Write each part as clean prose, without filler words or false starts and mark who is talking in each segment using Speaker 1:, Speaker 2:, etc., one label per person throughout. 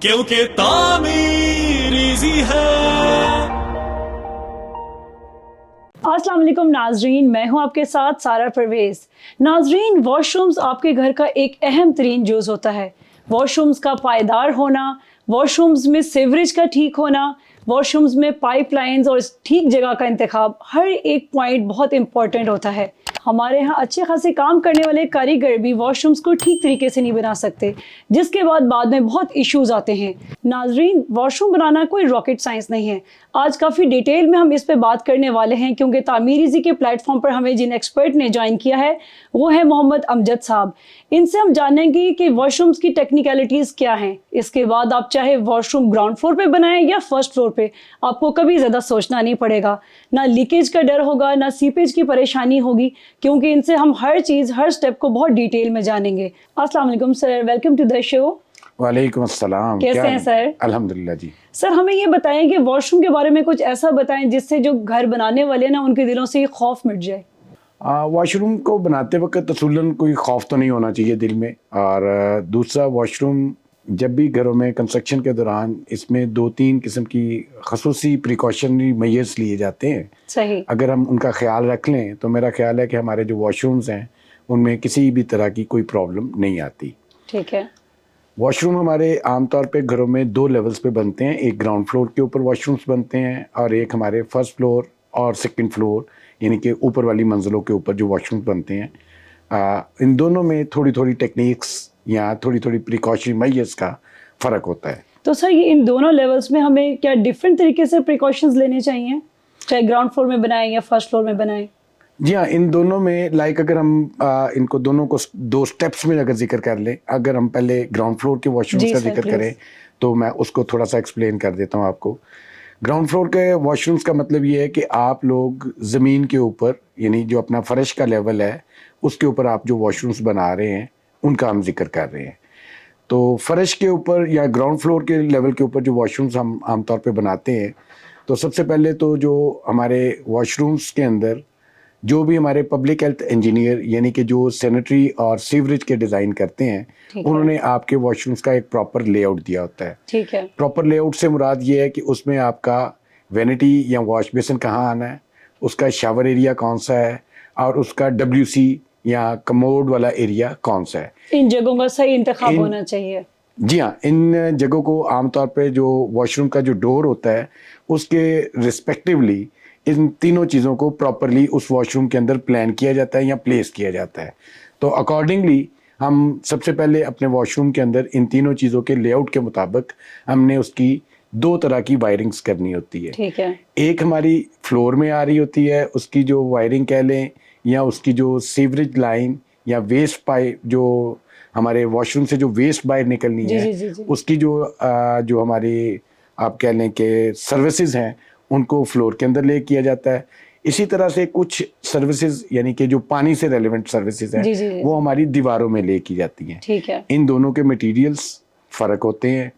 Speaker 1: क्योंकि तामीर इजी है।
Speaker 2: अस्सलाम वालेकुम नाजरीन, मैं हूं आपके साथ सारा परवेज। नाजरीन, वॉशरूम्स आपके घर का एक अहम तरीन जुज़ होता है। वॉशरूम्स का पायदार होना, वॉशरूम्स में सीवरेज का ठीक होना, वॉशरूम्स में पाइपलाइंस और ठीक जगह का इंतखाब, हर एक पॉइंट बहुत इंपॉर्टेंट होता है। हमारे यहाँ अच्छे खासे काम करने वाले कारीगर भी वॉशरूम्स को ठीक तरीके से नहीं बना सकते, जिसके बाद में बहुत इश्यूज आते हैं। नाजरीन, वॉशरूम बनाना कोई रॉकेट साइंस नहीं है। आज काफ़ी डिटेल में हम इस पे बात करने वाले हैं, क्योंकि तामीर इजी के प्लेटफॉर्म पर हमें जिन एक्सपर्ट ने ज्वाइन किया है वो है मोहम्मद अमजद साहब। इनसे हम जानेंगे कि वॉशरूम्स की टेक्निकलिटीज़ क्या हैं। इसके बाद आप चाहे वॉशरूम ग्राउंड फ्लोर पे बनाएं या फर्स्ट फ्लोर पे, आपको कभी ज़्यादा सोचना नहीं पड़ेगा। ना लीकेज का डर होगा, ना सीपेज की परेशानी होगी, क्योंकि इनसे हम हर चीज़, हर स्टेप को बहुत डिटेल में जानेंगे। अस्सलाम वालेकुम sir, welcome to the show.
Speaker 3: वालेकुम अस्सलाम।
Speaker 2: कैसे हैं सर?
Speaker 3: अल्हम्दुलिल्लाह जी।
Speaker 2: सर, हमें ये बताएं कि वॉशरूम के बारे में कुछ ऐसा बताएं जिससे जो घर बनाने वाले हैं ना, उनके दिलों से ये खौफ मिट जाए।
Speaker 3: वॉशरूम को बनाते वक्त असूलन कोई खौफ तो नहीं होना चाहिए दिल में। और दूसरा, वॉशरूम जब भी घरों में कंस्ट्रक्शन के दौरान इसमें 2-3 किस्म की खसूसी प्रिकॉशनरी मेजर्स लिए जाते हैं।
Speaker 2: सही।
Speaker 3: अगर हम उनका ख्याल रख लें तो मेरा ख्याल है कि हमारे जो वॉशरूम्स हैं उनमें किसी भी तरह की कोई प्रॉब्लम नहीं आती।
Speaker 2: ठीक है।
Speaker 3: वॉशरूम हमारे आमतौर पे घरों में 2 लेवल्स पे बनते हैं। एक ग्राउंड फ्लोर के ऊपर वॉशरूम्स बनते हैं और एक हमारे फर्स्ट फ्लोर और सेकंड फ्लोर, यानी कि ऊपर वाली मंजिलों के ऊपर जो वॉशरूम्स बनते हैं। इन दोनों में थोड़ी थोड़ी टेक्निक्स या थोड़ी थोड़ी प्रिकॉशनरी मेजर्स का फ़र्क होता है।
Speaker 2: तो सर, ये इन दोनों लेवल्स में हमें क्या डिफरेंट तरीके से प्रिकॉशंस लेने चाहिए, चाहे ग्राउंड फ्लोर में बनाएं या फर्स्ट फ्लोर में बनाएं?
Speaker 3: जी हाँ, इन दोनों में अगर हम इनको दोनों को 2 स्टेप्स में अगर जिक्र कर लें, अगर हम पहले ग्राउंड फ्लोर के वॉशरूम्स का जिक्र करें तो मैं उसको थोड़ा सा एक्सप्लेन कर देता हूँ आपको। ग्राउंड फ्लोर के वॉशरूम्स का मतलब ये है कि आप लोग ज़मीन के ऊपर, यानी जो अपना फर्श का लेवल है उसके ऊपर आप जो वॉशरूम्स बना रहे हैं उनका हम जिक्र कर रहे हैं। तो फर्श के ऊपर या ग्राउंड फ्लोर के लेवल के ऊपर जो वॉशरूम्स हम आमतौर पे बनाते हैं, तो सबसे पहले तो जो हमारे वॉशरूम्स के अंदर जो भी हमारे पब्लिक हेल्थ इंजीनियर, यानी कि जो सैनिटरी और सीवरेज के डिज़ाइन करते हैं, उन्होंने आपके वॉशरूम्स का एक प्रॉपर लेआउट दिया होता है।
Speaker 2: ठीक है।
Speaker 3: प्रॉपर लेआउट से मुराद ये है कि उसमें आपका वैनिटी या वॉश बेसिन कहाँ आना है, उसका शावर एरिया कौन सा है और उसका WC या कमोड वाला एरिया कौन सा है।
Speaker 2: इन जगहों का सही इंतखाब होना चाहिए।
Speaker 3: जी हाँ, इन जगहों को आमतौर पे जो वॉशरूम का जो डोर होता है उसके रिस्पेक्टिवली इन तीनों चीज़ों को प्रॉपरली उस वॉशरूम के अंदर प्लान किया जाता है या प्लेस किया जाता है। तो अकॉर्डिंगली हम सबसे पहले अपने वॉशरूम के अंदर इन तीनों चीज़ों के लेआउट के मुताबिक हमने उसकी 2 तरह की वायरिंग्स करनी होती है।
Speaker 2: ठीक है।
Speaker 3: एक हमारी फ्लोर में आ रही होती है, उसकी जो वायरिंग कह लें, या उसकी जो सीवरेज लाइन या वेस्ट पाइप, जो हमारे वॉशरूम से जो वेस्ट बाहर निकलनी
Speaker 2: जी,
Speaker 3: है,
Speaker 2: जी, जी।
Speaker 3: उसकी जो हमारी आप कह लें कि सर्विसेज हैं उनको फ्लोर के अंदर ले किया जाता है। इसी तरह से कुछ सर्विसेज, यानी कि जो पानी से रेलेवेंट सर्विसेज हैं,
Speaker 2: जी, जी, जी।
Speaker 3: वो हमारी दीवारों में ले की जाती हैं।
Speaker 2: ठीक है।
Speaker 3: इन दोनों के मटेरियल्स फ़र्क होते हैं।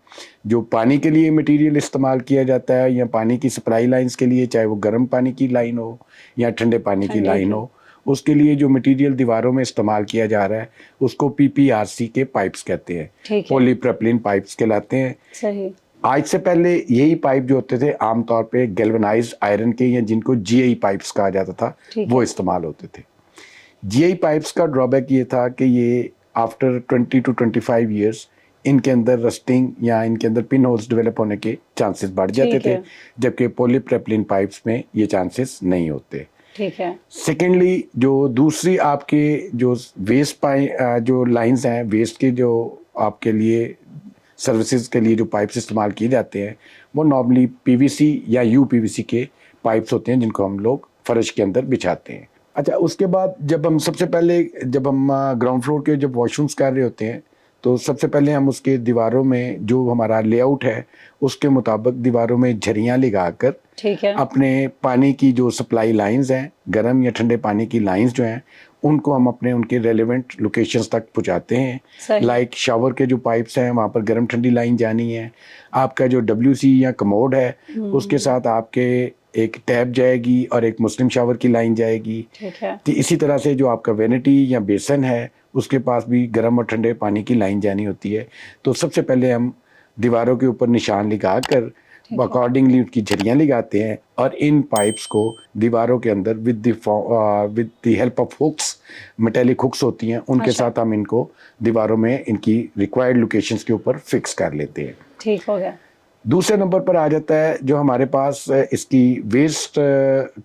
Speaker 3: जो पानी के लिए मटेरियल इस्तेमाल किया जाता है या पानी की सप्लाई लाइंस के लिए, चाहे वो गर्म पानी की लाइन हो या ठंडे पानी की लाइन हो, उसके लिए जो मटेरियल दीवारों में इस्तेमाल किया जा रहा है उसको PPRC के पाइप्स कहते हैं, पॉलीप्रोपिलीन पाइप्स कहलाते हैं।
Speaker 2: सही।
Speaker 3: आज से पहले यही पाइप जो होते थे आमतौर पे गैल्वेनाइज्ड आयरन के, या जिनको GI पाइप्स कहा जाता था, वो इस्तेमाल होते थे। GI पाइप्स का ड्रॉबैक ये था कि ये आफ्टर 20 to 25 ईयर्स इनके अंदर रस्टिंग या इनके अंदर पिन होल्स डेवलप होने के चांसेस बढ़ जाते थे, जबकि पॉलीप्रोपिलीन पाइप्स में ये चांसेस नहीं होते।
Speaker 2: ठीक है।
Speaker 3: सेकेंडली, जो दूसरी आपके जो वेस्ट जो लाइंस हैं, वेस्ट के जो आपके लिए सर्विसेज के लिए जो पाइप्स इस्तेमाल किए जाते हैं, वो नॉर्मली PVC या UPVC के पाइप्स होते हैं, जिनको हम लोग फर्श के अंदर बिछाते हैं। अच्छा, उसके बाद जब हम ग्राउंड फ्लोर के जब वॉशरूम्स कर रहे होते हैं, तो सबसे पहले हम उसके दीवारों में जो हमारा लेआउट है उसके मुताबिक दीवारों में झरियाँ लगाकर,
Speaker 2: ठीक है,
Speaker 3: अपने पानी की जो सप्लाई लाइंस हैं, गर्म या ठंडे पानी की लाइंस जो हैं, उनको हम अपने उनके रेलेवेंट लोकेशंस तक पहुंचाते हैं। लाइक शावर के जो पाइप्स हैं वहाँ पर गर्म ठंडी लाइन जानी है। आपका जो WC या कमोड है उसके साथ आपके एक टैप जाएगी और एक मुस्लिम शावर की लाइन जाएगी। तो इसी तरह से जो आपका वैनिटी या बेसन है उसके पास भी गर्म और ठंडे पानी की लाइन जानी होती है। तो सबसे पहले हम दीवारों के ऊपर निशान लगाकर अकॉर्डिंगली उसकी झरियाँ लगाते हैं और इन पाइप्स को दीवारों के अंदर with the help of hooks, metallic hooks होती हैं, उनके साथ हम इनको दीवारों में इनकी रिक्वायर्ड लोकेशंस के ऊपर फिक्स कर लेते हैं।
Speaker 2: ठीक हो गया।
Speaker 3: दूसरे नंबर पर आ जाता है जो हमारे पास इसकी वेस्ट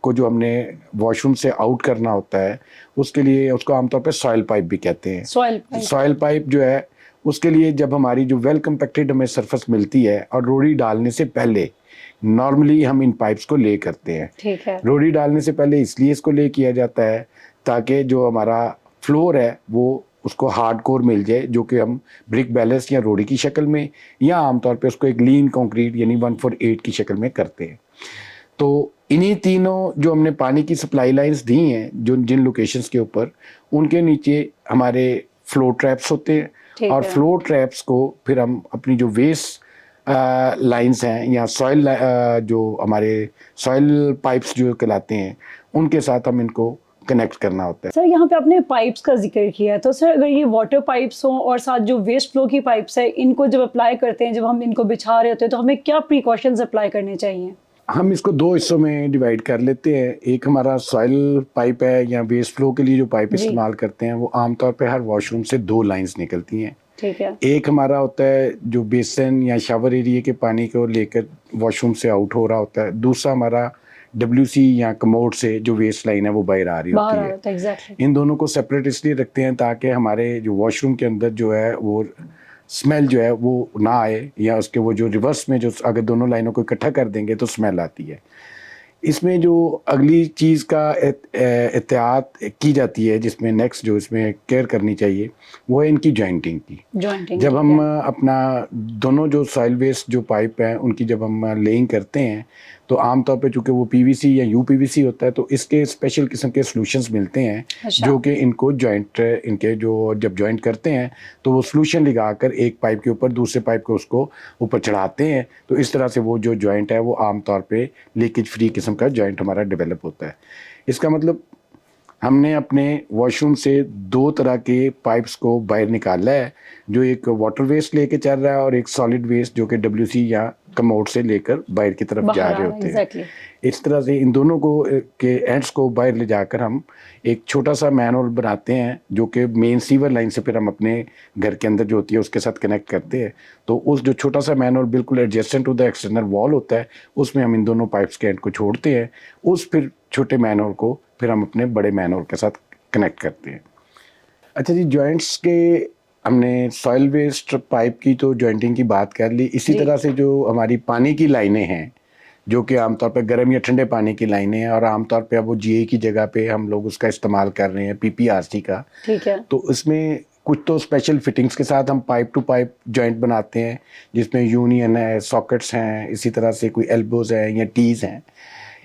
Speaker 3: को जो हमने वॉशरूम से आउट करना होता है, उसके लिए उसको आमतौर पर सॉइल पाइप भी कहते हैं। सॉइल पाइप जो है उसके लिए जब हमारी जो वेल कंपैक्टेड हमें सरफेस मिलती है और रोड़ी डालने से पहले नॉर्मली हम इन पाइप्स को ले करते हैं।
Speaker 2: ठीक है।
Speaker 3: रोड़ी डालने से पहले इसलिए इसको ले किया जाता है ताकि जो हमारा फ्लोर है वो उसको हार्ड कोर मिल जाए, जो कि हम ब्रिक बैलेंस या रोड़ी की शक्ल में या आमतौर पे उसको एक लीन कंक्रीट यानी 148 की शक्ल में करते हैं। तो इन्हीं तीनों जो हमने पानी की सप्लाई लाइंस दी हैं जो जिन लोकेशंस के ऊपर, उनके नीचे हमारे फ्लो ट्रैप्स होते हैं और फ्लो ट्रैप्स को फिर हम अपनी जो वेस्ट लाइंस हैं या सॉइल जो हमारे सॉइल पाइप्स जो कहलाते हैं उनके साथ हम इनको कनेक्ट करना होता है।
Speaker 2: सर यहाँ पे आपने पाइप्स का जिक्र किया, तो सर अगर ये वाटर पाइप्स हों और साथ जो वेस्ट फ्लो की पाइप्स है, इनको जब अप्लाई करते हैं, जब हम इनको बिछा रहे होते हैं, तो हमें क्या प्रिकॉशंस अप्लाई करने चाहिए?
Speaker 3: हम इसको दो हिस्सों में डिवाइड कर लेते हैं। एक हमारा सॉइल पाइप है या वेस्ट फ्लो के लिए जो पाइप इस्तेमाल करते हैं वो आमतौर पे हर वॉशरूम से 2 लाइंस निकलती हैं।
Speaker 2: ठीक है।
Speaker 3: एक हमारा होता है जो बेसन या शावर एरिया के पानी को लेकर वॉशरूम से आउट हो रहा होता है। दूसरा हमारा WC या कमोड से जो वेस्ट लाइन है वो बाहर आ रही होती है।
Speaker 2: exactly.
Speaker 3: इन दोनों को सेपरेट इसलिए रखते हैं ताकि हमारे जो वॉशरूम के अंदर जो है वो स्मेल जो है वो ना आए, या उसके वो जो रिवर्स में जो अगर दोनों लाइनों को इकट्ठा कर देंगे तो स्मेल आती है। इसमें जो अगली चीज़ का एहतियात की जाती है, जिसमें नेक्स्ट जो इसमें केयर करनी चाहिए वो है इनकी जॉइंटिंग की। जब हम अपना दोनों जो सॉइल वेस्ट जो पाइप हैं उनकी जब हम लेइंग करते हैं तो आमतौर पे चूँकि वो PVC या UPVC होता है तो इसके स्पेशल किस्म के सॉल्यूशंस मिलते हैं जो कि इनको जॉइंट इनके जो जब जॉइंट करते हैं तो वो सॉल्यूशन लगाकर एक पाइप के ऊपर दूसरे पाइप को उसको ऊपर चढ़ाते हैं, तो इस तरह से वो जो जॉइंट है वो आमतौर पे लीकेज फ्री किस्म का जॉइंट हमारा डेवलप होता है। इसका मतलब हमने अपने वॉशरूम से 2 तरह के पाइप्स को बाहर निकाला है, जो एक वाटर वेस्ट लेके चल रहा है और एक सॉलिड वेस्ट जो कि WC या कमोड से लेकर बाहर की तरफ जा रहे होते हैं। इस तरह से इन दोनों को के एंड्स को बाहर ले जाकर हम एक छोटा सा मैनहोल बनाते हैं जो कि मेन सीवर लाइन से फिर हम अपने घर के अंदर जो होती है उसके साथ कनेक्ट करते हैं। तो उस जो छोटा सा मैनहोल बिल्कुल adjacent to the external wall होता है उसमें हम इन दोनों पाइप्स के एंड को छोड़ते हैं। उस फिर छोटे मैनहोल को फिर हम अपने बड़े मैनहोल के साथ कनेक्ट करते हैं। अच्छा जी, जॉइंट्स के हमने सॉइल वेस्ट पाइप की तो जॉइंटिंग की बात कर ली। इसी तरह से जो हमारी पानी की लाइनें हैं जो कि आमतौर पे गर्म या ठंडे पानी की लाइनें हैं और आमतौर पे अब वो GA की जगह पे हम लोग उसका इस्तेमाल कर रहे हैं PPRC का।
Speaker 2: ठीक है।
Speaker 3: तो इसमें कुछ तो स्पेशल फिटिंग्स के साथ हम पाइप टू पाइप जॉइंट बनाते हैं जिसमें यूनियन है, सॉकेट्स हैं, इसी तरह से कोई एल्बोज हैं या टीज़ हैं।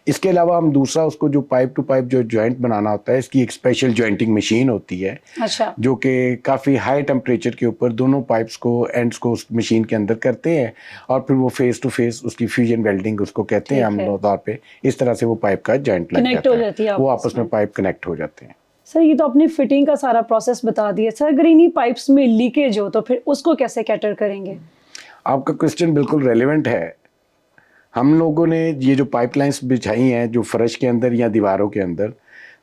Speaker 3: इसके अलावा हम दूसरा उसको जो पाइप टू पाइप जो जॉइंट बनाना होता है इसकी एक स्पेशल जॉइंटिंग मशीन होती है।
Speaker 2: अच्छा। जो
Speaker 3: कि काफ़ी हाई टेम्परेचर के ऊपर दोनों पाइप्स को एंड्स को उस मशीन के अंदर करते हैं और फिर वो फेस टू फेस उसकी फ्यूजन वेल्डिंग उसको कहते हैं हम तौर पे। इस तरह से वो पाइप का जॉइंट लग जाता है, वो आपस में पाइप कनेक्ट हो जाते हैं।
Speaker 2: सर ये तो अपनी फिटिंग का सारा प्रोसेस बता दिया। सर अगर इन्हीं पाइप्स में लीकेज हो तो फिर उसको कैसे कैटर करेंगे?
Speaker 3: आपका क्वेश्चन बिल्कुल रेलेवेंट है। हम लोगों ने ये जो पाइपलाइंस बिछाई हैं जो फर्श के अंदर या दीवारों के अंदर,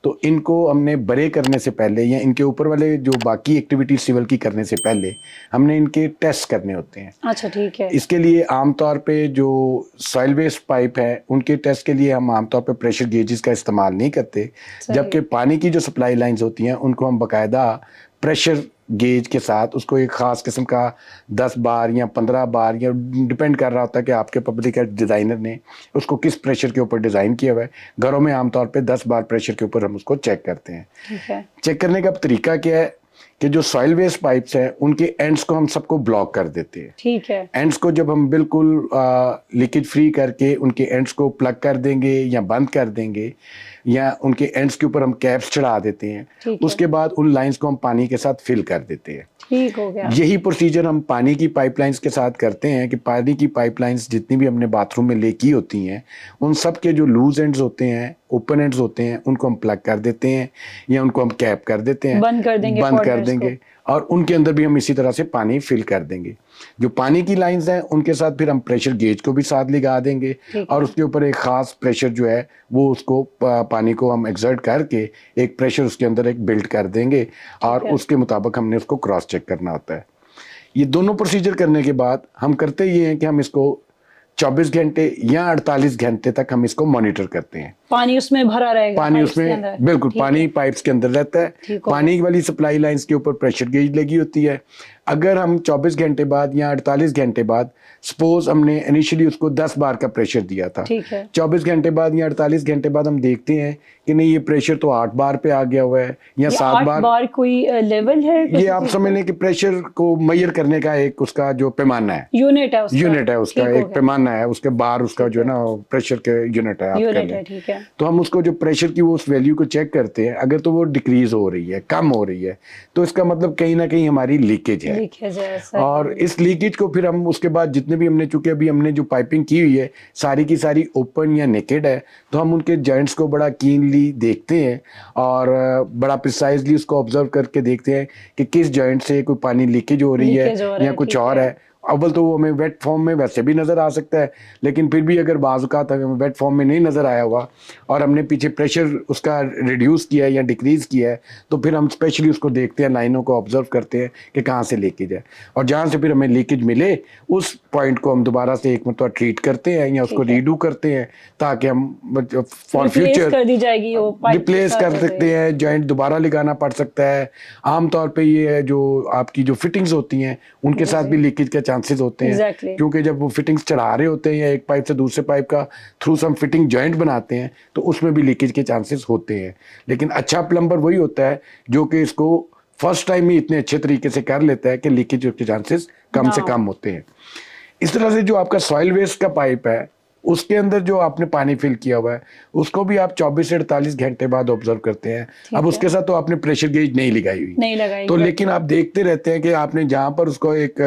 Speaker 3: तो इनको हमने बड़े करने से पहले या इनके ऊपर वाले जो बाकी एक्टिविटी सिविल की करने से पहले हमने इनके टेस्ट करने होते हैं।
Speaker 2: अच्छा, ठीक है।
Speaker 3: इसके लिए आमतौर पे जो सॉइल वेस्ट पाइप है उनके टेस्ट के लिए हम आमतौर पे प्रेशर गेजेस का इस्तेमाल नहीं करते, जबकि पानी की जो सप्लाई लाइंस होती हैं उनको हम बाकायदा प्रेशर गेज के साथ उसको एक ख़ास किस्म का 10 बार या 15 बार या डिपेंड कर रहा होता है कि आपके पब्लिक डिज़ाइनर ने उसको किस प्रेशर के ऊपर डिज़ाइन किया हुआ है। घरों में आमतौर पे 10 बार प्रेशर के ऊपर हम उसको चेक करते हैं।
Speaker 2: ठीक है।
Speaker 3: चेक करने का तरीका क्या है कि जो सॉइल वेस्ट पाइप्स हैं उनके एंड्स को हम सबको ब्लॉक कर देते हैं।
Speaker 2: ठीक है।
Speaker 3: एंड्स को जब हम बिल्कुल लीकेज फ्री करके उनके एंड्स को प्लग कर देंगे या बंद कर देंगे या उनके एंड्स के ऊपर हम कैप्स चढ़ा देते हैं, उसके बाद उन लाइंस को हम पानी के साथ फिल कर देते हैं।
Speaker 2: ठीक हो गया।
Speaker 3: यही प्रोसीजर हम पानी की पाइपलाइंस के साथ करते हैं कि पानी की पाइपलाइंस जितनी भी हमने बाथरूम में ले की होती हैं उन सब के जो लूज एंड्स होते हैं, ओपन एंड्स होते हैं, उनको हम प्लग कर देते हैं या उनको हम कैप कर देते हैं,
Speaker 2: बंद कर देंगे
Speaker 3: और उनके अंदर भी हम इसी तरह से पानी फिल कर देंगे। जो पानी की लाइंस हैं उनके साथ फिर हम प्रेशर गेज को भी साथ लगा देंगे और उसके ऊपर एक ख़ास प्रेशर जो है वो उसको पानी को हम एक्सर्ट करके एक प्रेशर उसके अंदर एक बिल्ड कर देंगे और उसके मुताबिक हमने उसको क्रॉस चेक करना होता है। ये दोनों प्रोसीजर करने के बाद हम करते ये हैं कि हम इसको 24 घंटे या 48 घंटे तक हम इसको मॉनिटर करते हैं।
Speaker 2: पानी उसमें भरा रहेगा,
Speaker 3: पानी उसमें बिल्कुल पानी पाइप्स के अंदर रहता है। पानी वाली सप्लाई लाइंस के ऊपर प्रेशर गेज लगी होती है। अगर हम 24 घंटे बाद या 48 घंटे बाद सपोज हमने इनिशियली उसको 10 बार का प्रेशर दिया था, 24 घंटे बाद या 48 घंटे बाद हम देखते हैं कि नहीं ये प्रेशर तो 8 बार पे आ गया हुआ है या 7 बार कोई
Speaker 2: लेवल है।
Speaker 3: ये आप समझ लें कि प्रेशर को मेजर करने का एक उसका जो पैमाना है, यूनिट है उसका एक पैमाना है, उसके बार उसका जो है ना प्रेशर के यूनिट है, आप कह लें। तो हम उसको जो प्रेशर की वो उस वैल्यू को चेक करते हैं। अगर तो वो डिक्रीज हो रही है, कम हो रही है, तो इसका मतलब कहीं ना कहीं हमारी लीकेज है। और इस लीकेज को फिर हम उसके बाद जितने भी हमने चूंकि अभी हमने जो पाइपिंग की हुई है सारी की सारी ओपन या नेकेड है, तो हम उनके जॉइंट्स को बड़ा कीनली देखते हैं और बड़ा प्रिसाइजली उसको ऑब्जर्व करके देखते हैं कि किस जॉइंट से कोई पानी लीकेज हो रही है या कुछ और है। अव्वल तो वो हमें वेट फॉर्म में वैसे भी नज़र आ सकता है, लेकिन फिर भी अगर बाज़ औक़ात हमें वेट फॉर्म में नहीं नज़र आया हुआ और हमने पीछे प्रेशर उसका रिड्यूस किया है या डिक्रीज़ किया है, तो फिर हम स्पेशली उसको देखते हैं, लाइनों को ऑब्जर्व करते हैं कि कहाँ से लीकेज है और जहाँ से फिर हमें लीकेज मिले उस पॉइंट को हम दोबारा से एक मतलब ट्रीट करते हैं या उसको रीडू करते हैं ताकि हम फॉर फ्यूचर रिप्लेस कर सकते हैं। जॉइंट दोबारा लगाना पड़ सकता है। आमतौर पर ये है जो आपकी जो फिटिंग्स होती हैं उनके साथ भी लीकेज का चांसेस होते हैं, क्योंकि जब वो फिटिंग्स चढ़ा रहे होते हैं या एक पाइप से दूसरे पाइप का थ्रू सम फिटिंग जॉइंट बनाते हैं तो उसमें भी लीकेज के चांसेस होते हैं। लेकिन अच्छा प्लम्बर वही होता है जो कि इसको फर्स्ट टाइम ही इतने अच्छे तरीके से कर लेता है कि लीकेज के चांसेस कम से कम होते हैं। इस तरह से जो आपका सॉइल वेस्ट का पाइप है उसके अंदर जो आपने पानी फिल किया हुआ है उसको भी आप 24 से 48 घंटे बाद ऑब्जर्व करते हैं। अब उसके साथ तो आपने प्रेशर गेज नहीं लगाई हुई तो लेकिन आप देखते रहते हैं कि आपने जहां पर उसको एक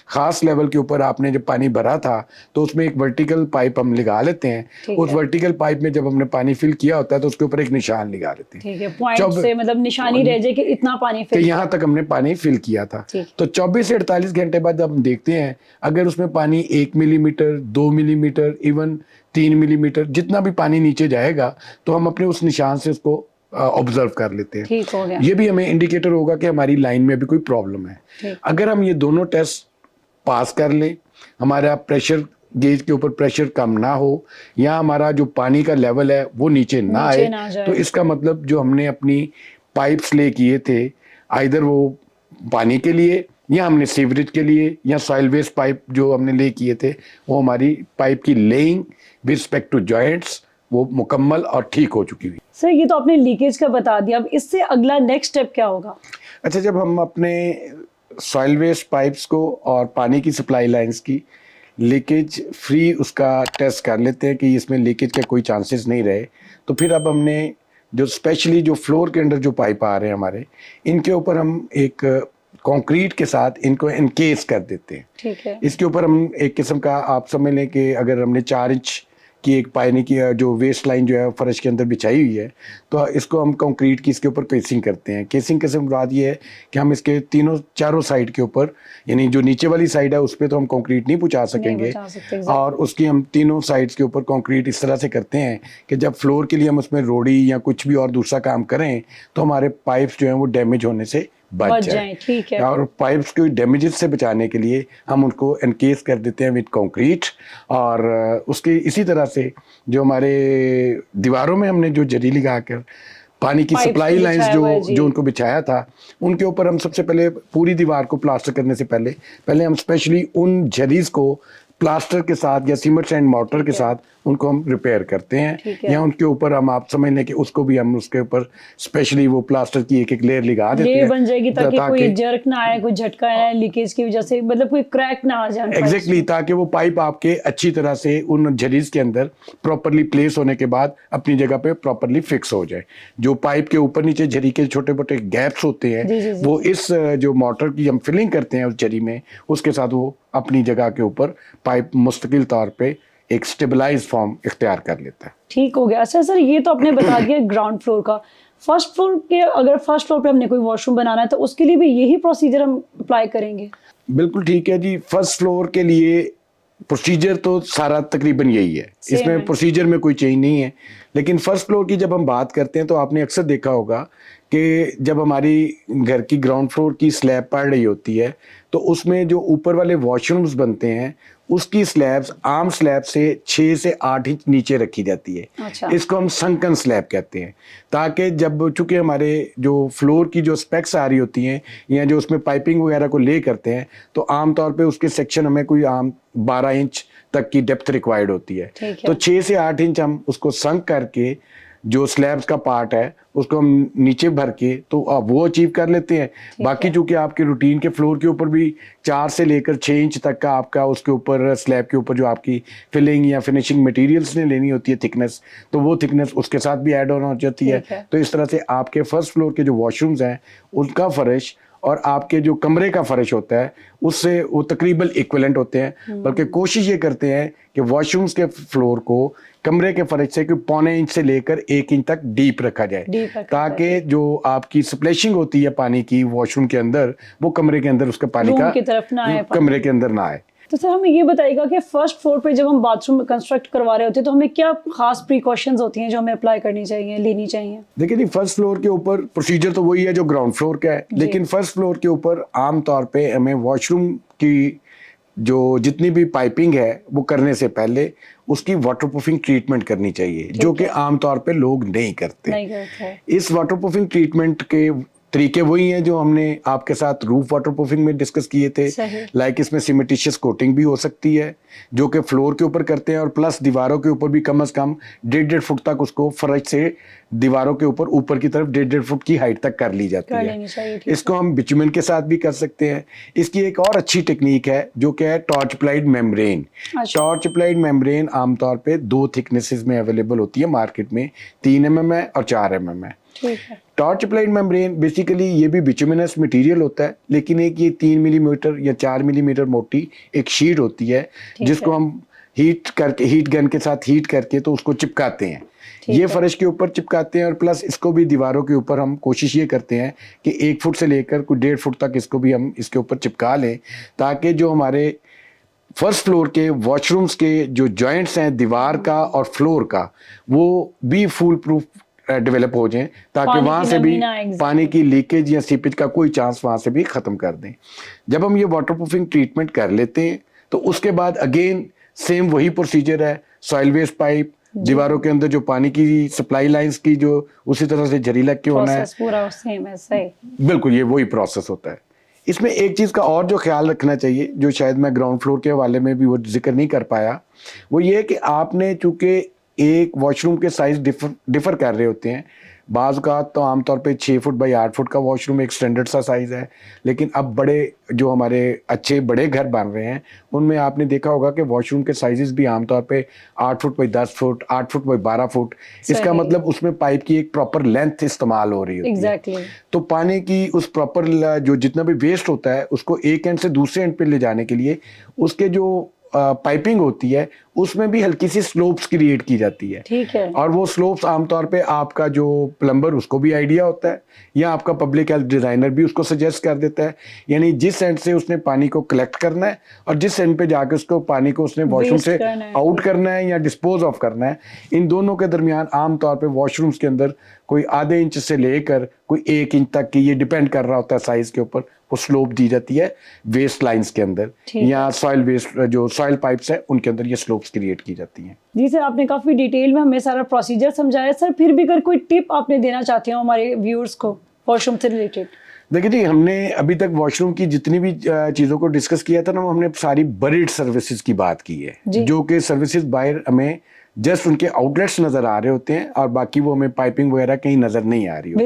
Speaker 3: खास लेवल के ऊपर आपने जब पानी भरा था तो उसमें एक वर्टिकल पाइप हम लगा लेते हैं। उस वर्टिकल पाइप में जब हमने पानी फिल किया होता है तो उसके ऊपर एक निशान लगा लेते हैं,
Speaker 2: पॉइंट से मतलब निशानी रह जाए कि इतना पानी फिल,
Speaker 3: यहाँ तक हमने पानी फिल किया था। तो 24 से 48 घंटे बाद जब हम देखते हैं अगर उसमें पानी 1 मिलीमीटर 2 मिलीमीटर इवन 3 मिलीमीटर जितना भी पानी नीचे जाएगा तो हम अपने उस निशान से उसको ऑब्जर्व कर लेते हैं।
Speaker 2: ठीक हो गया।
Speaker 3: ये भी हमें इंडिकेटर होगा कि हमारी लाइन में भी कोई प्रॉब्लम है। अगर हम ये दोनों टेस्ट पास कर लें, हमारा प्रेशर गेज के ऊपर प्रेशर कम ना हो या हमारा जो पानी का लेवल है वो नीचे ना आए तो इसका मतलब जो हमने अपनी पाइप्स ले किए थे आइदर वो पानी के लिए या हमने सीवरेज के लिए या सॉइल वेस्ट पाइप जो हमने ले किए थे वो हमारी पाइप की laying with respect to joints वो मुकम्मल और ठीक हो चुकी हुई।
Speaker 2: सर ये तो आपने लीकेज का बता दिया, अब इससे अगला नेक्स्ट स्टेप क्या होगा?
Speaker 3: अच्छा, जब हम अपने सॉइल वेस्ट पाइप्स को और पानी की सप्लाई लाइंस की लीकेज फ्री उसका टेस्ट कर लेते हैं कि इसमें लीकेज का कोई चांसेस नहीं रहे, तो फिर अब हमने जो स्पेशली जो फ्लोर के अंदर जो पाइप आ रहे हैं हमारे इनके ऊपर हम एक कंक्रीट के साथ इनको एनकेस कर देते हैं।
Speaker 2: ठीक है।
Speaker 3: इसके ऊपर हम एक किस्म का आप समझ लें कि अगर हमने 4 इंच की एक पानी की जो वेस्ट लाइन जो है फर्श के अंदर बिछाई हुई है तो इसको हम कंक्रीट की इसके ऊपर केसिंग करते हैं। केसिंग से मुराद ये है कि हम इसके चारों साइड के ऊपर यानी जो नीचे वाली साइड है उस पर तो हम कंक्रीट नहीं पहुँचा सकेंगे और उसकी हम तीनों साइड्स के ऊपर कंक्रीट इस तरह से करते हैं कि जब फ्लोर के लिए हम उसमें रोड़ी या कुछ भी और दूसरा काम करें तो हमारे पाइप्स जो हैं वो डैमेज होने से बच जाए।
Speaker 2: ठीक है।
Speaker 3: और पाइप्स को डैमेजेस से बचाने के लिए हम उनको एनकेस कर देते हैं विद कंक्रीट और उसके इसी तरह से जो हमारे दीवारों में हमने जो जरी लगाकर पानी की सप्लाई लाइंस जो उनको बिछाया था उनके ऊपर हम सबसे पहले पूरी दीवार को प्लास्टर करने से पहले हम स्पेशली उन जरीज को प्लास्टर के साथ या सीमेंट एंड मोर्टर के साथ उनको हम रिपेयर करते हैं या उनके ऊपर हम आप समझ लें कि उसको भी हम उसके ऊपर स्पेशली वो प्लास्टर की एक लेयर लगा देते हैं
Speaker 2: बन जाएगी ताकि कोई जर्क ना आए, कोई झटका ना आए लीकेज की वजह से, मतलब कोई क्रैक ना आ जाए।
Speaker 3: एग्जैक्टली, ताकि वो पाइप आपके अच्छी तरह से उन झरीज के अंदर प्रॉपरली प्लेस होने के बाद अपनी जगह पे प्रॉपरली फिक्स हो जाए। जो पाइप के ऊपर नीचे झरी के छोटे मोटे गैप्स होते हैं वो इस जो मोटर की हम फिलिंग करते हैं उस झरी में उसके साथ वो अपनी जगह के ऊपर पाइप मुस्तकिल तौर पे एक स्टेबलाइज फॉर्म इख्तियार कर लेता है।
Speaker 2: ठीक हो गया। अच्छा सर, ये तो आपने बता दिया ग्राउंड फ्लोर का। फर्स्ट फ्लोर के, अगर फर्स्ट फ्लोर पे हमने कोई वॉशरूम बनाना है तो उसके लिए भी यही प्रोसीजर हम अप्लाई करेंगे?
Speaker 3: बिल्कुल ठीक है जी। फर्स्ट फ्लोर के लिए प्रोसीजर तो सारा तकरीबन यही है, इसमें प्रोसीजर में कोई चेंज नहीं है। लेकिन फर्स्ट फ्लोर की जब हम बात करते हैं तो आपने अक्सर देखा होगा कि जब हमारी घर की ग्राउंड फ्लोर की स्लैब पड़ रही होती है तो उसमें जो ऊपर वाले वॉशरूम्स बनते हैं उसकी स्लैब्स आम स्लैब से 6 से 8 इंच नीचे रखी जाती है।
Speaker 2: अच्छा।
Speaker 3: इसको हम संकन स्लैब कहते हैं, ताकि जब चूंकि हमारे जो फ्लोर की जो स्पेक्स आ रही होती हैं या जो उसमें पाइपिंग वगैरह को ले करते हैं तो आमतौर पे उसके सेक्शन हमें कोई आम 12 इंच तक की डेप्थ रिक्वायर्ड होती है। तो 6 से 8 इंच हम उसको संक करके जो स्लैब्स का पार्ट है उसको हम नीचे भर के तो आप वो अचीव कर लेते हैं। बाकी चूंकि आपके रूटीन के फ्लोर के ऊपर भी 4 से लेकर 6 इंच तक का आपका उसके ऊपर स्लैब के ऊपर जो आपकी फिलिंग या फिनिशिंग मटेरियल्स ने लेनी होती है थिकनेस, तो वो थिकनेस उसके साथ भी ऐड ऑन हो जाती है। तो इस तरह से आपके फर्स्ट फ्लोर के जो वॉशरूम्स हैं उनका फर्श और आपके जो कमरे का फर्श होता है उससे वो तकरीबन इक्विवेलेंट होते हैं। बल्कि कोशिश ये करते हैं कि वॉशरूम्स के फ्लोर को कमरे के फर्श से 1.25 इंच से लेकर 1 इंच तक डीप रखा जाए, ताकि जो आपकी स्प्लैशिंग होती है पानी की वॉशरूम के अंदर वो कमरे के अंदर उसका पानी का
Speaker 2: की तरफ ना आए,
Speaker 3: कमरे के अंदर ना आए।
Speaker 2: तो सर हमें ये बताइएगा कि फर्स्ट फ्लोर पे जब हम बाथरूम कंस्ट्रक्ट करवा रहे होते हैं तो हमें क्या खास प्रिकॉशंस होती हैं जो हमें अप्लाई करनी चाहिए, लेनी चाहिए?
Speaker 3: देखिए जी, फर्स्ट फ्लोर के ऊपर प्रोसीजर तो वही है जो ग्राउंड फ्लोर का है, लेकिन फर्स्ट फ्लोर के ऊपर आम तौर पे हमें वॉशरूम की जो जितनी भी पाइपिंग है वो करने से पहले उसकी वाटरप्रूफिंग ट्रीटमेंट करनी चाहिए, जो कि आमतौर पे लोग नहीं करते। इस वाटरप्रूफिंग ट्रीटमेंट के तरीके वही हैं जो हमने आपके साथ रूफ वाटरप्रूफिंग में डिस्कस किए थे। लाइक इसमें सीमेंटिशियस कोटिंग भी हो सकती है जो कि फ्लोर के ऊपर करते हैं, और प्लस दीवारों के ऊपर भी कम से कम 1.5 फुट तक उसको फर्श से दीवारों के ऊपर की तरफ 1.5 फुट की हाइट तक कर ली जाती है। इसको हम बिचुमेन के साथ भी कर सकते हैं। इसकी एक और अच्छी टेक्निक है जो कि है torch applied membrane. Torch applied membrane आमतौर पे 2 थिकनेसेस में अवेलेबल होती है मार्केट में, 3 mm है और 4 mm है। टॉर्च अप्लाइड मेम्ब्रेन बेसिकली ये भी बिचुमिनस मटेरियल होता है, लेकिन एक ये 3 मिलीमीटर या 4 मिलीमीटर मोटी एक शीट होती है जिसको हम हीट गन के साथ हीट करके तो उसको चिपकाते हैं। ये फर्श के ऊपर चिपकाते हैं और प्लस इसको भी दीवारों के ऊपर हम कोशिश ये करते हैं कि 1 फुट से लेकर कोई 1.5 फुट तक इसको भी हम इसके ऊपर चिपका लें, ताकि जो हमारे फर्स्ट फ्लोर के वॉशरूम्स के जो जॉइंट्स हैं दीवार का और फ्लोर का वो भी फुल प्रूफ डेवलप हो जाएं, ताकि वहां से भी पानी की लीकेज या सीपेज का कोई चांस वहां से भी खत्म कर दें। जब हम ये वाटरप्रूफिंग ट्रीटमेंट कर लेते हैं तो उसके बाद अगेन सेम वही प्रोसीजर है, सॉइल वेस्ट पाइप दीवारों के अंदर जो पानी की सप्लाई लाइंस की जो उसी तरह से जरी लग के होना है,
Speaker 2: पूरा सेम है। सही, बिल्कुल
Speaker 3: ये वही प्रोसेस होता है। इसमें एक चीज का और जो ख्याल रखना चाहिए जो शायद मैं ग्राउंड फ्लोर के हवाले में भी वो जिक्र नहीं कर पाया, वो ये कि आपने चूंकि एक वॉशरूम के साइज डिफर कर रहे होते हैं। बाज़ का तो आमतौर पे 6 फुट बाई 8 फुट का वॉशरूम एक स्टैंडर्ड सा साइज़ है, लेकिन अब बड़े जो हमारे अच्छे बड़े घर बन रहे हैं उनमें आपने देखा होगा कि वॉशरूम के साइजेस भी आमतौर पे 8 foot by 10 foot, 8 foot by 12 foot. इसका मतलब उसमें पाइप की एक प्रॉपर लेंथ इस्तेमाल हो रही होती है। तो पानी की उस प्रॉपर जो जितना भी वेस्ट होता है उसको एक एंड से दूसरे एंड पे ले जाने के लिए उसके जो पाइपिंग होती है उसमें भी हल्की सी स्लोप्स क्रिएट की जाती है।
Speaker 2: ठीक है।
Speaker 3: और वो स्लोप्स आमतौर पे आपका जो प्लम्बर उसको भी आइडिया होता है या आपका पब्लिक हेल्थ डिजाइनर भी उसको सजेस्ट कर देता है, यानी जिस एंड से उसने पानी को कलेक्ट करना है और जिस एंड पे जाकर उसको पानी को उसने वॉशरूम से आउट करना है या डिस्पोज ऑफ करना है, इन दोनों के दरमियान आमतौर पे वॉशरूम्स के अंदर कोई आधे इंच से लेकर कोई 1 इंच तक की, ये डिपेंड कर रहा होता है साइज के ऊपर, वो स्लोप दी जाती है वेस्ट लाइंस के अंदर या सॉइल वेस्ट जो सॉइल पाइप्स है उनके अंदर ये स्लोप्स क्रिएट की जाती हैं।
Speaker 2: जी सर, आपने काफी डिटेल में हमें सारा प्रोसीजर समझाया। सर फिर भी अगर कोई टिप आपने देना चाहते हो हमारे व्यूअर्स को वॉशरूम से रिलेटेड?
Speaker 3: देखिए जी, हमने अभी तक वॉशरूम की जितनी भी चीज़ों को डिस्कस किया था ना, हमने सारी बरीड सर्विसेज की बात की है, जो कि सर्विसेज बाहर हमें जस्ट उनके आउटलेट्स नजर आ रहे होते हैं और बाकी वो हमें पाइपिंग वगैरह कहीं नजर नहीं आ रही होती,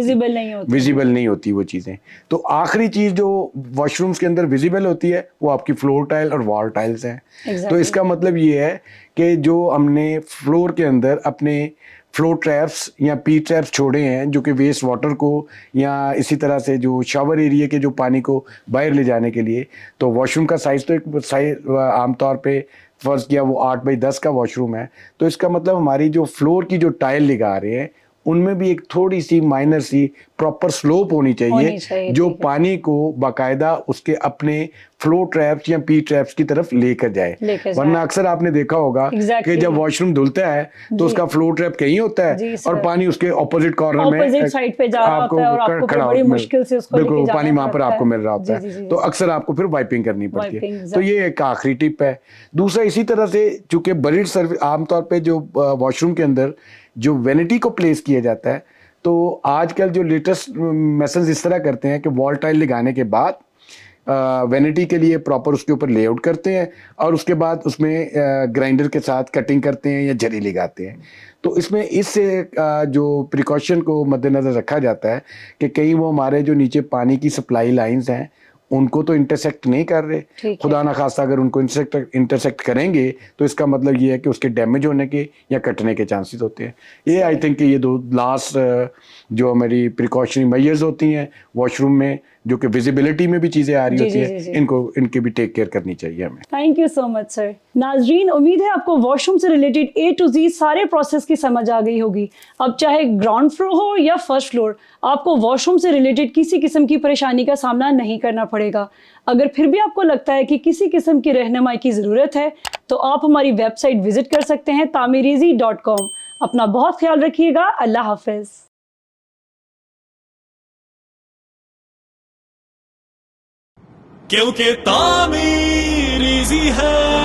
Speaker 3: विजिबल नहीं होती वो चीज़ें। तो आखिरी चीज़ जो वॉशरूम्स के अंदर विजिबल होती है वो आपकी फ्लोर टाइल और वॉल टाइल्स हैं। तो इसका मतलब ये है कि जो हमने फ्लोर के अंदर अपने फ्लो ट्रैप्स या पी ट्रैप्स छोड़े हैं जो कि वेस्ट वाटर को या इसी तरह से जो शावर एरिया के जो पानी को बाहर ले जाने के लिए। तो वॉशरूम का साइज़ तो एक साइज आमतौर पे फर्ज किया वो 8x10 का वॉशरूम है, तो इसका मतलब हमारी जो फ्लोर की जो टाइल लगा रहे हैं उनमें भी एक थोड़ी सी माइनर सी प्रॉपर स्लोप होनी चाहिए जो पानी को बाकायदा उसके अपने फ्लो ट्रैप्स या पी ट्रैप्स की तरफ लेकर जाए। वरना अक्सर आपने देखा होगा कि जब वॉशरूम धुलता है तो उसका फ्लो ट्रैप कहीं होता है और पानी उसके ऑपोजिट कॉर्नर में
Speaker 2: साइड पे जा रहा होता है और आपको
Speaker 3: खड़ा
Speaker 2: बड़ी मुश्किल से उसको
Speaker 3: बिल्कुल पानी वहां पर आपको मिल रहा होता है, तो अक्सर आपको फिर वाइपिंग करनी पड़ती है। तो ये एक आखिरी टिप है। दूसरा, इसी तरह से चूंकि बरीड सर्विस आमतौर पर जो वॉशरूम के अंदर जो वेनिटी को प्लेस किया जाता है, तो आजकल जो लेटेस्ट मेथड्स इस तरह करते हैं कि वॉल टाइल लगाने के बाद वेनिटी के लिए प्रॉपर उसके ऊपर लेआउट करते हैं और उसके बाद उसमें ग्राइंडर के साथ कटिंग करते हैं या जरी लगाते हैं। तो इसमें इससे जो प्रिकॉशन को मद्देनज़र रखा जाता है कि कहीं वो हमारे जो नीचे पानी की सप्लाई लाइंस हैं उनको तो इंटरसेक्ट नहीं कर रहे, खुदा ना खास्ता अगर उनको इंटरसेक्ट करेंगे तो इसका मतलब ये है कि उसके डैमेज होने के या कटने के चांसेस होते हैं। ये आई थिंक कि ये दो लास्ट जो हमारी प्रिकॉशनरी मेजर्स होती हैं वॉशरूम में, जो कि विजिबिलिटी में भी चीज़ें आ रही होती हैं, इनकी भी टेक केयर करनी चाहिए हमें।
Speaker 2: Thank you so much sir. नाजरीन, उम्मीद है आपको वॉशरूम से रिलेटेड A to Z सारे प्रोसेस की समझ आ गई होगी। अब चाहे ग्राउंड फ्लोर हो या फर्स्ट फ्लोर, आपको वॉशरूम से रिलेटेड किसी किस्म की परेशानी का सामना नहीं करना पड़ेगा। अगर फिर भी आपको लगता है कि किसी किस्म की रहनुमाई की ज़रूरत है तो आप हमारी वेबसाइट विजिट कर सकते हैं tameereasy.com। अपना बहुत ख्याल रखिएगा। अल्लाह हाफिज़।
Speaker 1: क्योंकि तामीर इजी है।